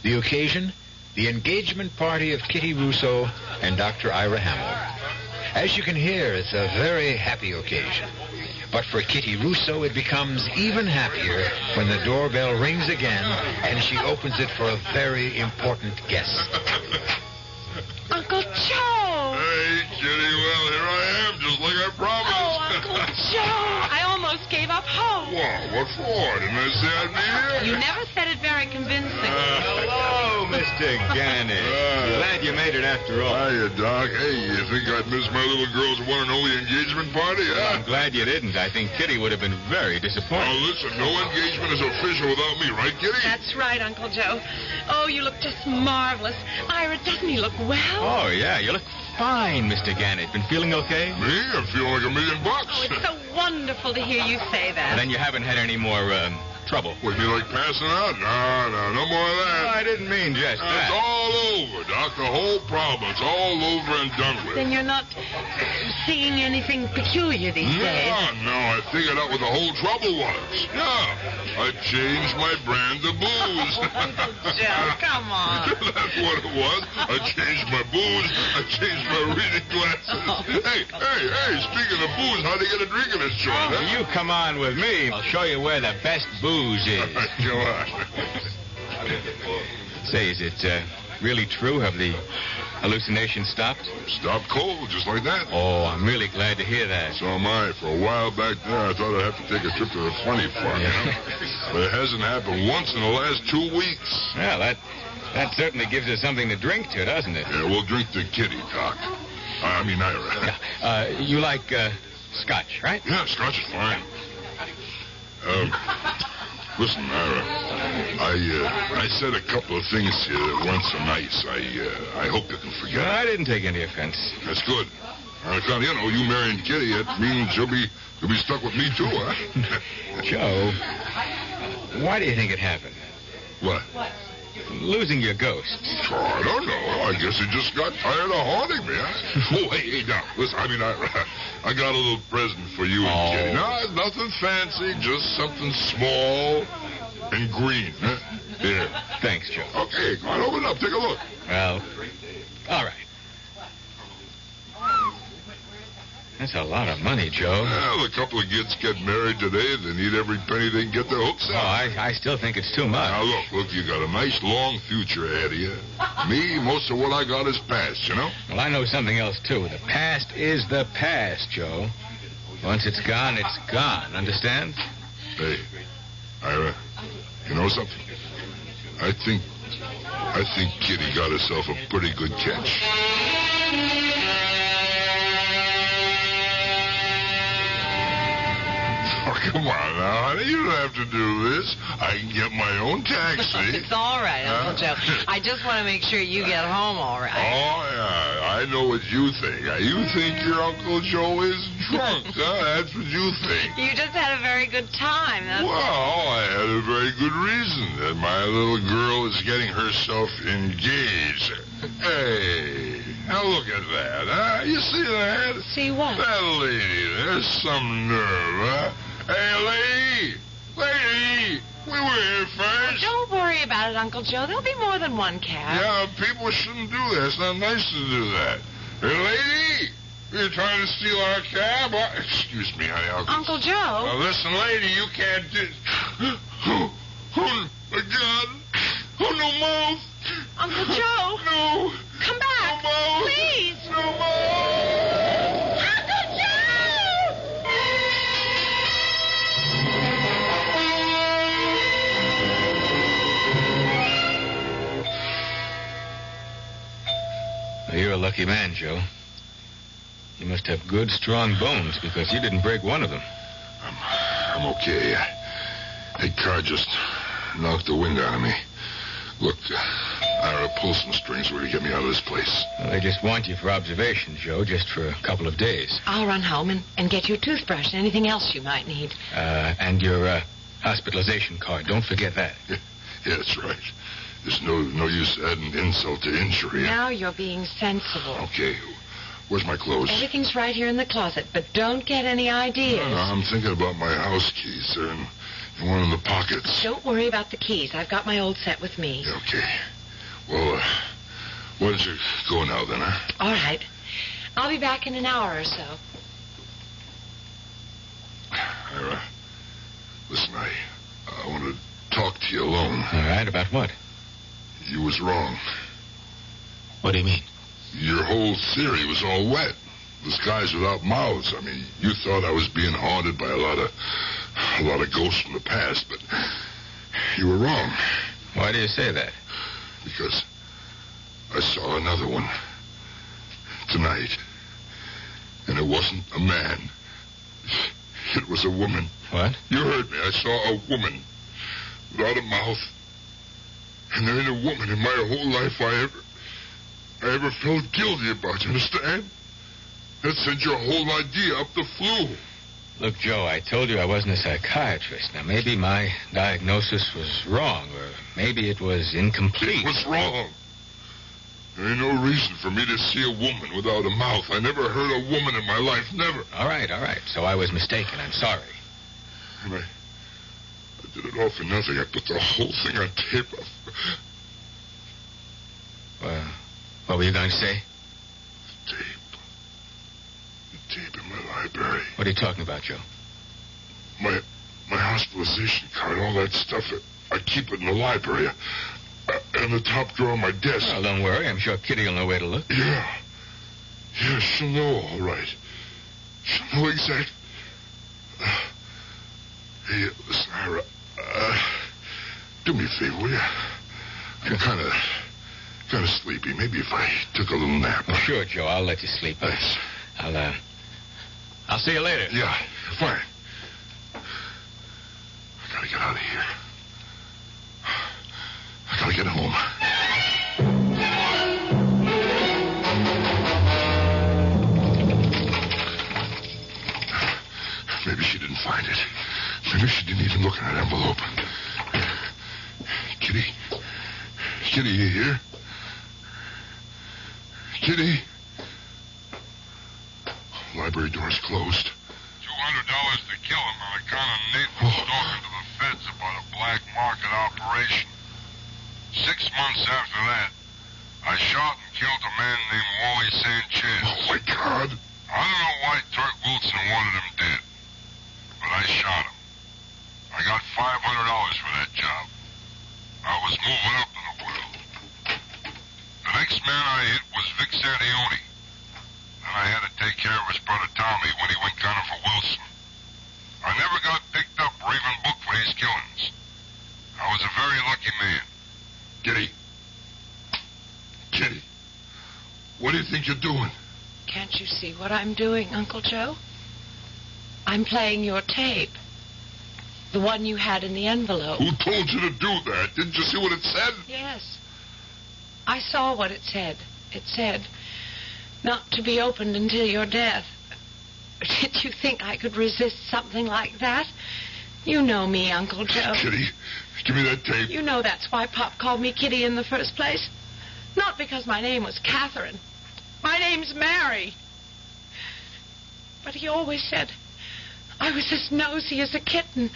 The occasion, the engagement party of Kitty Russo and Dr. Ira Hamill. As you can hear, it's a very happy occasion. But for Kitty Russo, it becomes even happier when the doorbell rings again and she opens it for a very important guest. Uncle Joe! Hey, Kitty, well, here I am, just like I promised. Oh, Uncle Joe! I almost gave up hope. Well, what for? Didn't I say I'd be here? You never said it very convincing. Hello, Mr. Gannett. Glad you made it after all. Hiya, Doc. Hey, you think I'd miss my little girl's one and only engagement party, huh? Well, I'm glad you didn't. I think Kitty would have been very disappointed. Now, listen, no engagement is official without me, right, Kitty? That's right, Uncle Joe. Oh, you look just marvelous. Ira, doesn't he look well? Oh, yeah, you look fine, Mr. Gannett. Been feeling okay? Me? I'm feeling like $1 million. Oh, it's so wonderful to hear you say that. And then you haven't had any more, trouble. Would you like passing out? No more of that. No, I didn't mean just that. It's all over, Doc. The whole problem. It's all over and done with. Then you're not seeing anything peculiar these days. No, I figured out what the whole trouble was. Yeah, I changed my brand of booze. Uncle Joe, come on. That's what it was. I changed my booze. I changed my reading glasses. Hey, speaking of booze, how do you get a drink in this joint, huh? You come on with me. I'll show you where the best booze is. Go on. Say, is it really true? Have the hallucinations stopped? Stopped cold, just like that. Oh, I'm really glad to hear that. So am I. For a while back there, I thought I'd have to take a trip to the funny farm, you know? But it hasn't happened once in the last 2 weeks. Well, that certainly gives us something to drink to, doesn't it? Yeah, we'll drink to Kitty, Doc. I mean, Ira. Yeah. You like scotch, right? Yeah, scotch is fine. Listen, Ira, I said a couple of things here that weren't so nice. I hope you can forget. No, I didn't take any offense. That's good. You know, you marrying Kitty, that means you'll be stuck with me too, huh? Joe, why do you think it happened? What? Losing your ghost. Oh, I don't know. I guess he just got tired of haunting me. Oh, hey, now, listen, I got a little present for you and Kitty. No, nothing fancy, just something small and green. Huh? Here. Thanks, Joe. Okay, go on, open it up. Take a look. Well, all right. That's a lot of money, Joe. Well, a couple of kids get married today. They need every penny they can get their hooks out. I still think it's too much. Now, look, you got a nice long future ahead of you. Me, most of what I got is past, you know? Well, I know something else, too. The past is the past, Joe. Once it's gone, it's gone. Understand? Hey, Ira, you know something? I think Kitty got herself a pretty good catch. Oh, come on now, honey. You don't have to do this. I can get my own taxi. It's all right, Uncle Joe. I just want to make sure you get home all right. Oh, yeah. I know what you think. You think your Uncle Joe is drunk, huh? That's what you think. You just had a very good time. That's well, I had a very good reason that my little girl is getting herself engaged. Hey, now look at that, huh? You see that? See what? That lady, there's some nerve, huh? Hey, lady, we were here first. Don't worry about it, Uncle Joe. There'll be more than one cab. Yeah, people shouldn't do that. It's not nice to do that. Hey, lady, you're trying to steal our cab? Excuse me, honey. Uncle Joe. Now, listen, lady, you can't do... Oh, my God. Oh, no mouth. Uncle Joe. No. Come back. No mouth. Please. No mouth. Uncle Joe! Well, you're a lucky man, Joe. You must have good, strong bones because you didn't break one of them. I'm okay. That car just knocked the wind out of me. Look, Ira, pull some strings where to get me out of this place. Well, they just want you for observation, Joe, just for a couple of days. I'll run home and get you a toothbrush and anything else you might need. And your hospitalization card. Don't forget that. Yeah, that's right. There's no use adding insult to injury. Now you're being sensible. Okay. Where's my clothes? Everything's right here in the closet, but don't get any ideas. No, I'm thinking about my house keys. They're in one of the pockets. Don't worry about the keys. I've got my old set with me. Yeah, okay. Well, why don't you go now, then, huh? All right. I'll be back in an hour or so. Ira, listen, I want to talk to you alone. All right, about what? You was wrong. What do you mean? Your whole theory was all wet. The skies without mouths. I mean, you thought I was being haunted by a lot of ghosts from the past, but you were wrong. Why do you say that? Because I saw another one tonight, and it wasn't a man. It was a woman. What? You heard me. I saw a woman without a mouth, and there ain't a woman in my whole life I ever felt guilty about. You understand? That sent your whole idea up the flue. Look, Joe, I told you I wasn't a psychiatrist. Now, maybe my diagnosis was wrong, or maybe it was incomplete. It was wrong. There ain't no reason for me to see a woman without a mouth. I never heard a woman in my life, never. All right. So I was mistaken. I'm sorry. And I did it all for nothing. I put the whole thing on tape. What were you going to say? The tape in my library. What are you talking about, Joe? My hospitalization card, all that stuff. I keep it in the library. In the top drawer of my desk. Well, don't worry. I'm sure Kitty will know where to look. Yeah, she'll know all right. She'll know exactly. Hey, listen, Ira. Do me a favor, will you? I'm kind of sleepy. Maybe if I took a little nap. Well, sure, Joe. I'll let you sleep. Thanks. I'll see you later. Yeah, fine. I gotta get out of here. I gotta get home. Maybe she didn't find it. Maybe she didn't even look in that envelope. Kitty Kitty? Kitty, you here? Kitty? Library door's closed. $200 to kill him on account of Nathan talking to the feds about a black market operation. 6 months after that, I shot and killed a man named Wally Sanchez. Oh, my God. I don't know why Turk Wilson wanted him dead, but I shot him. I got $500 for that job. I was moving up in the world. The next man I hit was Vic Santioni. Then I had to take care of his brother Tommy when he went gunning for Wilson. I never got picked up or even booked for these killings. I was a very lucky man. Kitty. Kitty. What do you think you're doing? Can't you see what I'm doing, Uncle Joe? I'm playing your tape. The one you had in the envelope. Who told you to do that? Didn't you see what it said? Yes. I saw what it said. It said, not to be opened until your death. Did you think I could resist something like that? You know me, Uncle Joe. Kitty, give me that tape. You know that's why Pop called me Kitty in the first place. Not because my name was Catherine. My name's Mary. But he always said I was as nosy as a kitten,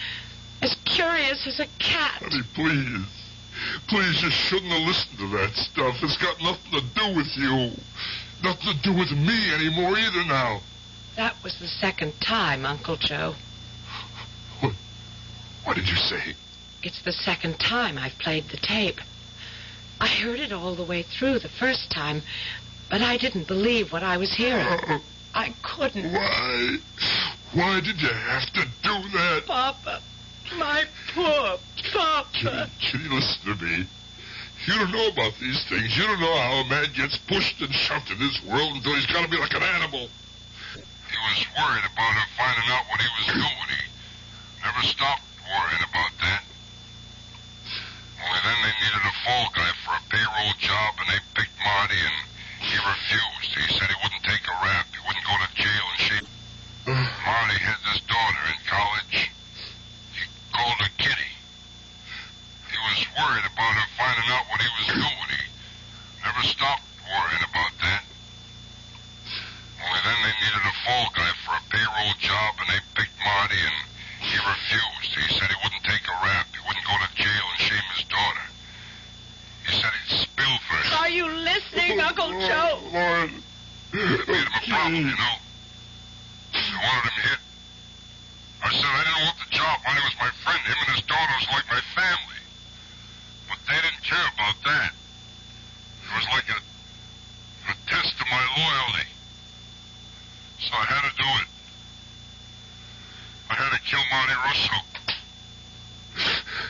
as curious as a cat. Honey, please. Please, you shouldn't have listened to that stuff. It's got nothing to do with you. Nothing to do with me anymore either now. That was the second time, Uncle Joe. What did you say? It's the second time I've played the tape. I heard it all the way through the first time, but I didn't believe what I was hearing. I couldn't. Why? Why did you have to do that? Papa. My poor Papa. Kitty, listen to me. You don't know about these things. You don't know how a man gets pushed and shoved in this world until he's got to be like an animal. He was worried about him finding out what he was doing. He never stopped worrying about that. Only then they needed a fall guy for a payroll job, and they picked Marty, and he refused. He said he wouldn't take a rap. He wouldn't go to jail and shit. Marty had this daughter in college. He called her Kitty. He was worried about her finding out what he was doing. He never stopped worrying about that. Only then they needed a fall guy for a payroll job, and they picked Marty, and he refused. He said he wouldn't take a rap. He wouldn't go to jail and shame his daughter. He said he'd spill for her. Are you listening, Uncle Joe? Lord. It made him a problem, you know. I wanted him hit. I said I didn't want the job. Marty was my friend. Him and his daughter was like my family. But they didn't care about that. It was like a test of my loyalty. So I had to do it. I had to kill Marty Russo.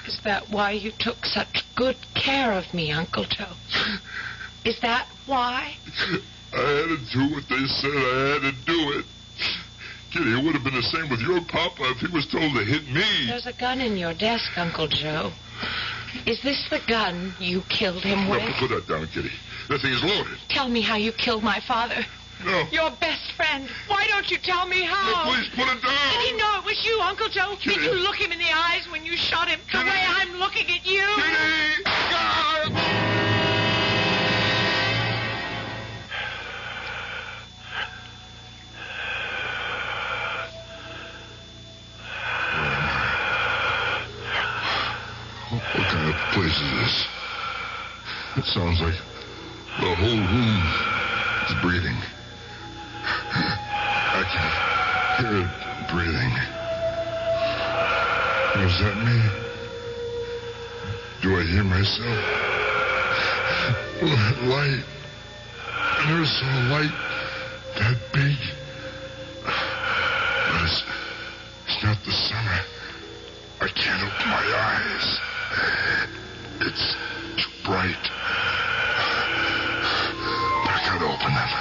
Is that why you took such good care of me, Uncle Joe? Is that why? I had to do what they said I had to do it. Kitty, it would have been the same with your papa if he was told to hit me. There's a gun in your desk, Uncle Joe. Is this the gun you killed him with? No, put that down, Kitty. That thing is loaded. Tell me how you killed my father. No. Your best friend. Why don't you tell me how? No, please, put it down. Did he know it was you, Uncle Joe? Kitty. Did you look him in the eyes when you shot him the way I'm looking at you? Kitty! God! What kind of place is this? It sounds like the whole room is breathing. I can hear it breathing. Is that me? Do I hear myself? That light. I never saw a light that big. But it's not the sun. I can't open my eyes. It's too bright. But I gotta open them.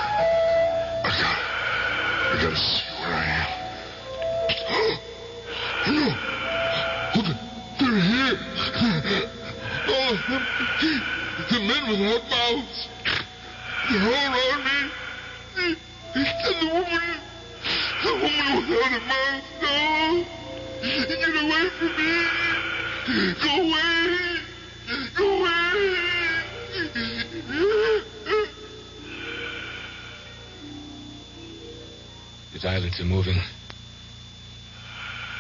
I gotta see where I am. Oh, no! Look, they're here! All of them. The men without mouths. They're all around me. And the woman without a mouth. No! Get away from me! Go away! Go eyelids are moving.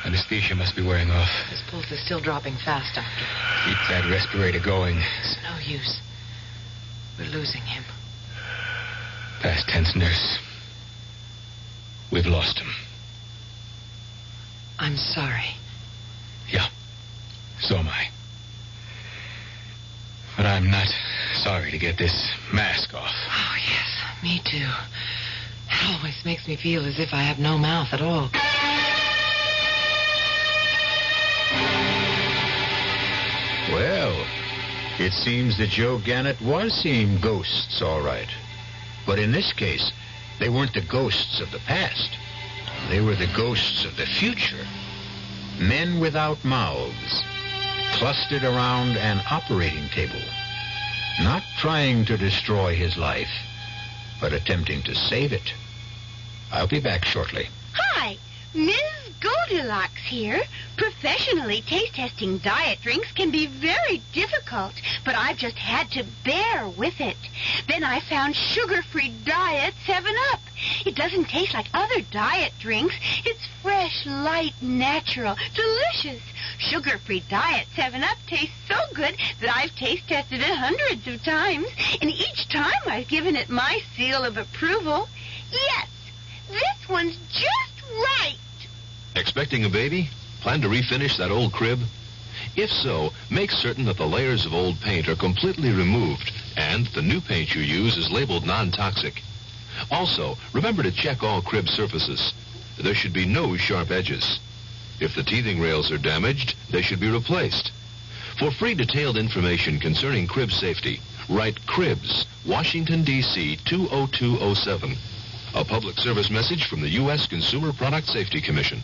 Anesthesia must be wearing off. His pulse is still dropping fast, Doctor. Keep that respirator going. It's no use. We're losing him. Past tense, nurse. We've lost him. I'm sorry. Yeah, so am I. But I'm not sorry to get this mask off. Oh, yes, me too. It always makes me feel as if I have no mouth at all. Well, it seems that Joe Gannett was seeing ghosts, all right. But in this case, they weren't the ghosts of the past. They were the ghosts of the future. Men without mouths, clustered around an operating table, not trying to destroy his life, but attempting to save it. I'll be back shortly. Hi, Ms. Goldilocks here. Professionally taste-testing diet drinks can be very difficult, but I've just had to bear with it. Then I found sugar-free Diet 7-Up. It doesn't taste like other diet drinks. It's fresh, light, natural, delicious. Sugar-free Diet 7-Up tastes so good that I've taste-tested it hundreds of times, and each time I've given it my seal of approval. Yes, this one's just right. Expecting a baby? Plan to refinish that old crib? If so, make certain that the layers of old paint are completely removed and the new paint you use is labeled non-toxic. Also, remember to check all crib surfaces. There should be no sharp edges. If the teething rails are damaged, they should be replaced. For free detailed information concerning crib safety, write Cribs, Washington, D.C. 20207. A public service message from the U.S. Consumer Product Safety Commission.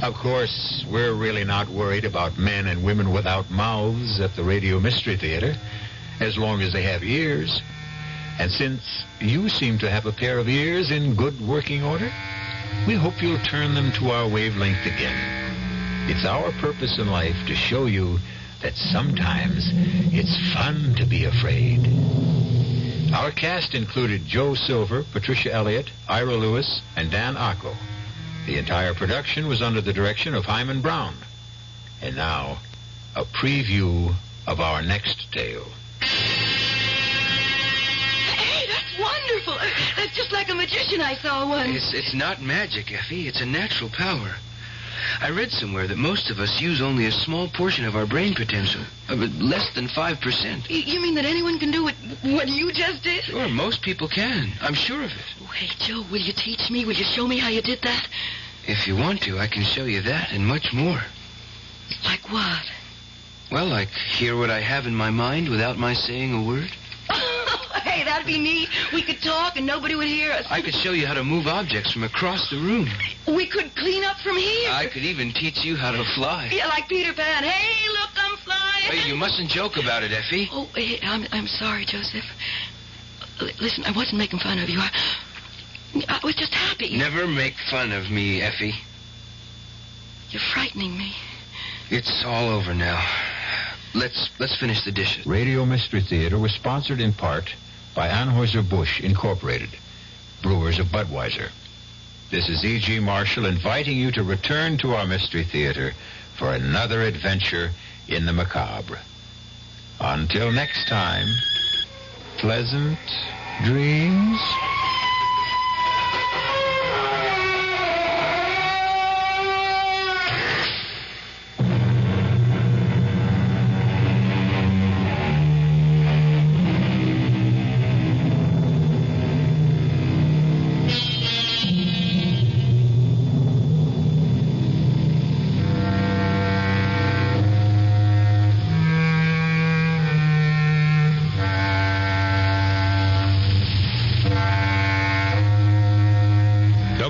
Of course, we're really not worried about men and women without mouths at the Radio Mystery Theater, as long as they have ears. And since you seem to have a pair of ears in good working order, we hope you'll turn them to our wavelength again. It's our purpose in life to show you that sometimes it's fun to be afraid. Our cast included Joe Silver, Patricia Elliott, Ira Lewis, and Dan Acco. The entire production was under the direction of Hyman Brown. And now, a preview of our next tale. Hey, that's wonderful. That's just like a magician I saw once. It's not magic, Effie. It's a natural power. I read somewhere that most of us use only a small portion of our brain potential, less than 5%. You mean that anyone can do what you just did? Sure, most people can. I'm sure of it. Oh, hey, Joe, will you teach me? Will you show me how you did that? If you want to, I can show you that and much more. Like what? Well, like hear what I have in my mind without my saying a word. Hey, that'd be neat. We could talk and nobody would hear us. I could show you how to move objects from across the room. We could clean up from here. I could even teach you how to fly. Yeah, like Peter Pan. Hey, look, I'm flying. Hey, you mustn't joke about it, Effie. Oh, hey, I'm sorry, Joseph. Listen, I wasn't making fun of you. I was just happy. Never make fun of me, Effie. You're frightening me. It's all over now. Let's finish the dishes. Radio Mystery Theater was sponsored in part by Anheuser-Busch Incorporated, brewers of Budweiser. This is E.G. Marshall inviting you to return to our Mystery Theater for another adventure in the macabre. Until next time, pleasant dreams.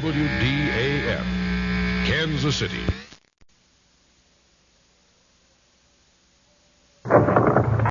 WDAF, Kansas City.